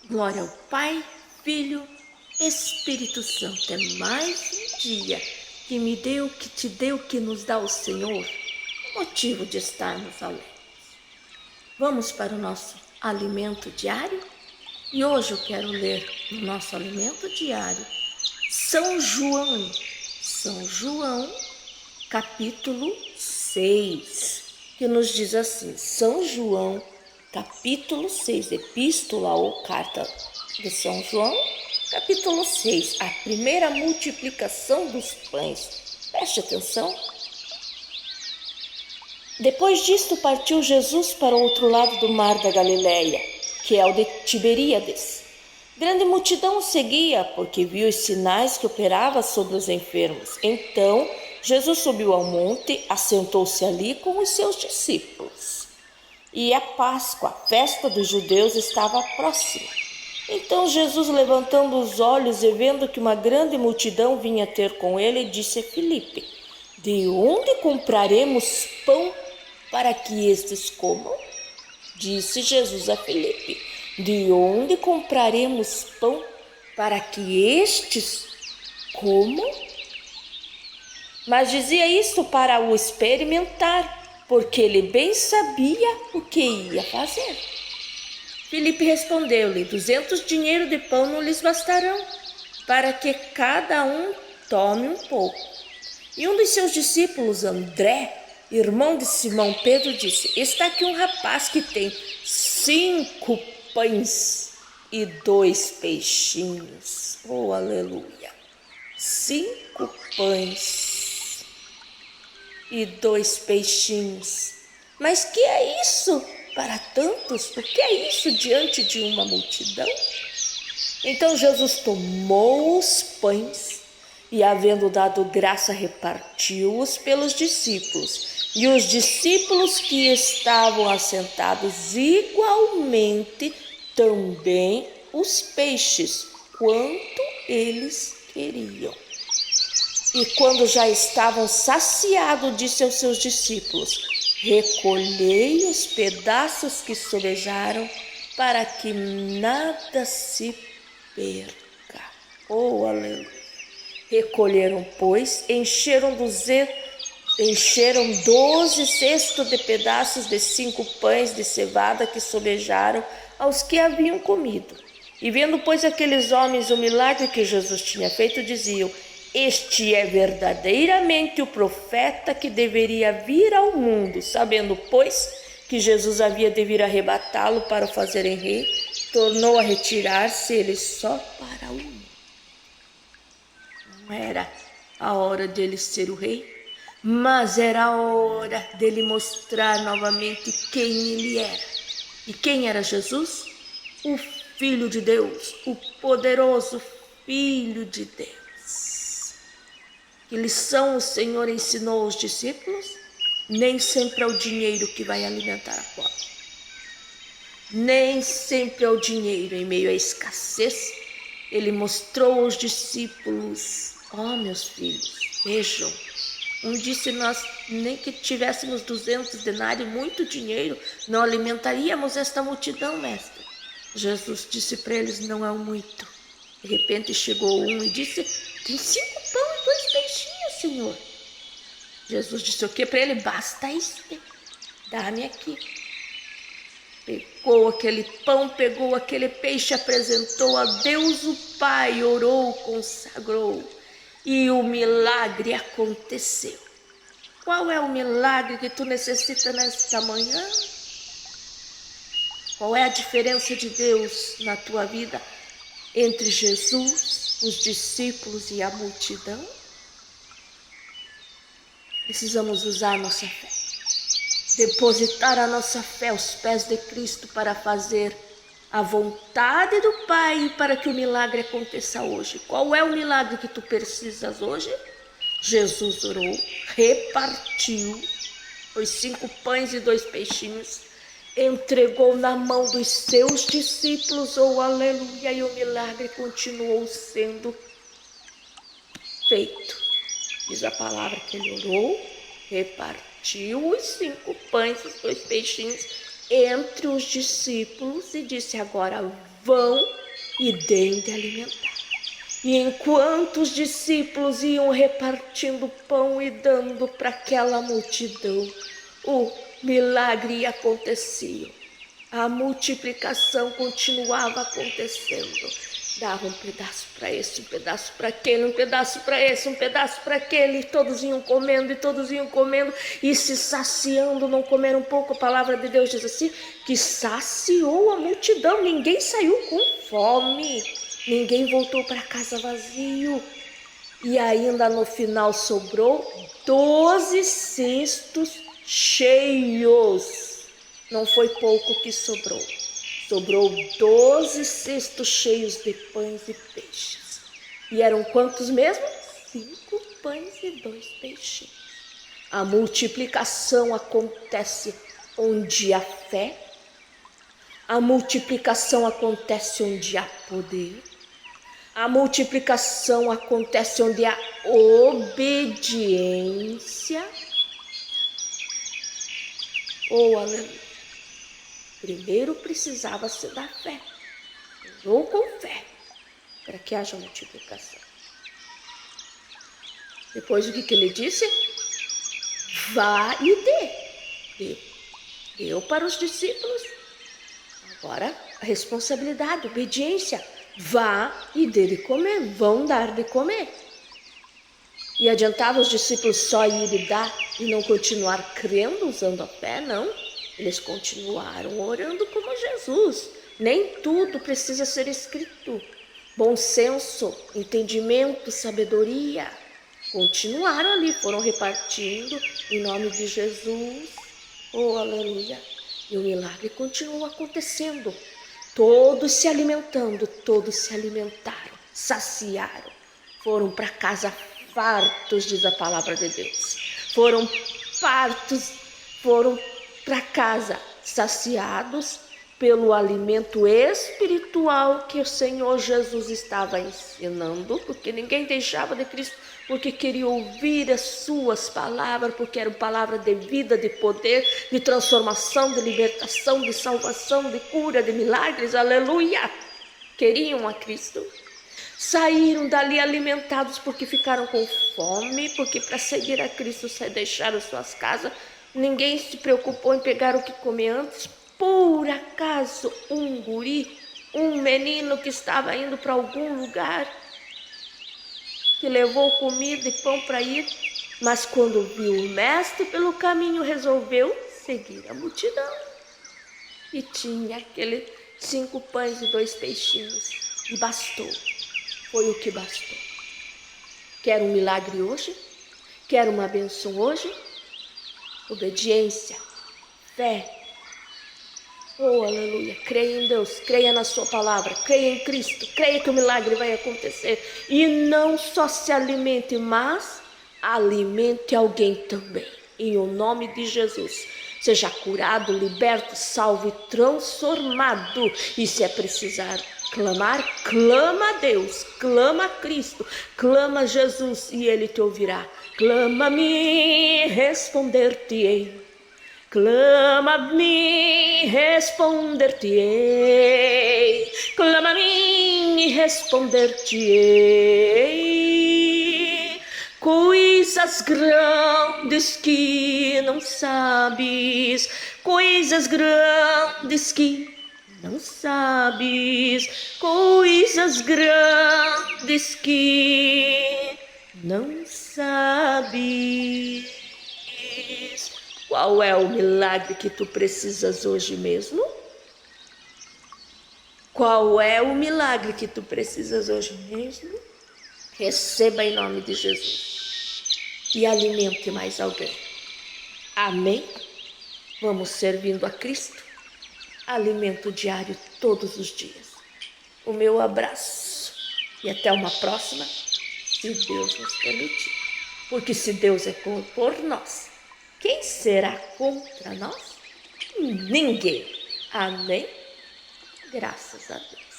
Glória ao Pai, Filho, Espírito Santo. É mais um dia que me deu, que te deu, que nos dá o Senhor, motivo de estarmos alegres. Vamos para o nosso alimento diário? E hoje eu quero ler no nosso alimento diário São João, capítulo 6, que nos diz assim: São João, capítulo 6, epístola ou carta de São João, capítulo 6, a primeira multiplicação dos pães. Preste atenção. Depois disto partiu Jesus para o outro lado do mar da Galileia, que é o de Tiberíades. Grande multidão o seguia, porque viu os sinais que operava sobre os enfermos. Então Jesus subiu ao monte, assentou-se ali com os seus discípulos. E a Páscoa, a festa dos judeus, estava próxima. Então Jesus, levantando os olhos e vendo que uma grande multidão vinha ter com ele, disse a Filipe: De onde compraremos pão para que estes comam? Disse Jesus a Filipe: De onde compraremos pão para que estes comam? Mas dizia isso para o experimentar, porque ele bem sabia o que ia fazer. Filipe respondeu-lhe: 200 dinheiros de pão não lhes bastarão, para que cada um tome um pouco. E um dos seus discípulos, André, irmão de Simão Pedro, disse: Está aqui um rapaz que tem 5 pães e 2 peixinhos. Oh, aleluia! 5 pães e 2 peixinhos. Mas que é isso para tantos? O que é isso diante de uma multidão? Então Jesus tomou os pães e, havendo dado graça, repartiu-os pelos discípulos. E os discípulos que estavam assentados igualmente também os peixes, quanto eles queriam. E quando já estavam saciados, disse aos seus discípulos: Recolhei os pedaços que sobejaram, para que nada se perca. Oh, aleluia! Recolheram, pois, encheram 12 cestos de pedaços de 5 pães de cevada que sobejaram aos que haviam comido. E vendo, pois, aqueles homens o milagre que Jesus tinha feito, diziam: Este é verdadeiramente o profeta que deveria vir ao mundo. Sabendo, pois, que Jesus havia de vir arrebatá-lo para o fazerem rei, tornou a retirar-se ele só para o mundo. Não era a hora dele ser o rei, mas era a hora dele mostrar novamente quem ele era. E quem era Jesus? O Filho de Deus, o poderoso Filho de Deus. Que lição o Senhor ensinou aos discípulos? Nem sempre é o dinheiro que vai alimentar a fome. Nem sempre é o dinheiro. Em meio à escassez, ele mostrou aos discípulos: meus filhos, vejam. Disse: nós nem que tivéssemos 200 denários, muito dinheiro, não alimentaríamos esta multidão, mestre. Jesus disse para eles: não é muito. De repente chegou um e disse: tem 5 pão e 2 peixinhos, Senhor. Jesus disse o quê para ele? Basta isso, dá-me aqui. Pegou aquele pão, pegou aquele peixe, apresentou a Deus o Pai, orou, consagrou, e o milagre aconteceu. Qual é o milagre que tu necessita nesta manhã? Qual é a diferença de Deus na tua vida entre Jesus, os discípulos e a multidão? Precisamos usar a nossa fé, depositar a nossa fé aos pés de Cristo para fazer a vontade do Pai, para que o milagre aconteça hoje. Qual é o milagre que tu precisas hoje? Jesus orou, repartiu os 5 pães e 2 peixinhos, entregou na mão dos seus discípulos, oh aleluia, e o milagre continuou sendo feito. Diz a palavra que ele orou, repartiu os 5 pães e os 2 peixinhos entre os discípulos e disse: agora vão e deem de alimentar. E enquanto os discípulos iam repartindo pão e dando para aquela multidão, o milagre acontecia. A multiplicação continuava acontecendo. Dava um pedaço para esse, um pedaço para aquele, um pedaço para esse, um pedaço para aquele. E todos iam comendo, e se saciando, não comeram um pouco. A palavra de Deus diz assim, que saciou a multidão. Ninguém saiu com fome, ninguém voltou para casa vazio. E ainda no final sobrou 12 cestos cheios. Não foi pouco que sobrou. Sobrou 12 cestos cheios de pães e peixes. E eram quantos mesmo? 5 pães e 2 peixinhos. A multiplicação acontece onde há fé. A multiplicação acontece onde há poder. A multiplicação acontece onde há obediência. Oh, aleluia. Primeiro precisava se dar fé. Ou com fé, para que haja multiplicação. Depois o que ele disse? Vá e dê. Deu para os discípulos. Agora a responsabilidade, obediência. Vá e dê de comer. Vão dar de comer. E adiantava os discípulos só ir e dar e não continuar crendo, usando a fé? Não. Eles continuaram orando como Jesus. Nem tudo precisa ser escrito. Bom senso, entendimento, sabedoria. Continuaram ali, foram repartindo em nome de Jesus. Oh, aleluia. E o milagre continuou acontecendo. Todos se alimentando, todos se alimentaram, saciaram. Foram para casa fartos, diz a palavra de Deus. Foram fartos, foram para casa saciados pelo alimento espiritual que o Senhor Jesus estava ensinando, porque ninguém deixava de Cristo, porque queria ouvir as suas palavras, porque eram palavras de vida, de poder, de transformação, de libertação, de salvação, de cura, de milagres, aleluia. Queriam a Cristo. Saíram dali alimentados porque ficaram com fome, porque para seguir a Cristo deixaram suas casas. Ninguém se preocupou em pegar o que comer antes. Por acaso, um guri, um menino que estava indo para algum lugar, que levou comida e pão para ir, mas quando viu o mestre pelo caminho, resolveu seguir a multidão. E tinha aqueles 5 pães e 2 peixinhos. E bastou. Foi o que bastou. Quer um milagre hoje? Quer uma bênção hoje? Obediência, fé. Oh, aleluia. Creia em Deus, creia na sua palavra, creia em Cristo, creia que o milagre vai acontecer. E não só se alimente, mas alimente alguém também. Em o nome de Jesus. Seja curado, liberto, salvo e transformado. E se é precisar clamar, clama a Deus, clama a Cristo, clama a Jesus e Ele te ouvirá. Clama-me, responder-te-ei. Clama-me, responder-te-ei. Clama-me, responder-te-ei. Coisas grandes que não sabes, coisas grandes que não sabes, coisas grandes que não sabes. Qual é o milagre que tu precisas hoje mesmo? Qual é o milagre que tu precisas hoje mesmo? Receba em nome de Jesus e alimente mais alguém. Amém? Vamos servindo a Cristo. Alimento diário todos os dias. O meu abraço e até uma próxima, se Deus nos permitir. Porque se Deus é por nós, quem será contra nós? Ninguém. Amém? Graças a Deus.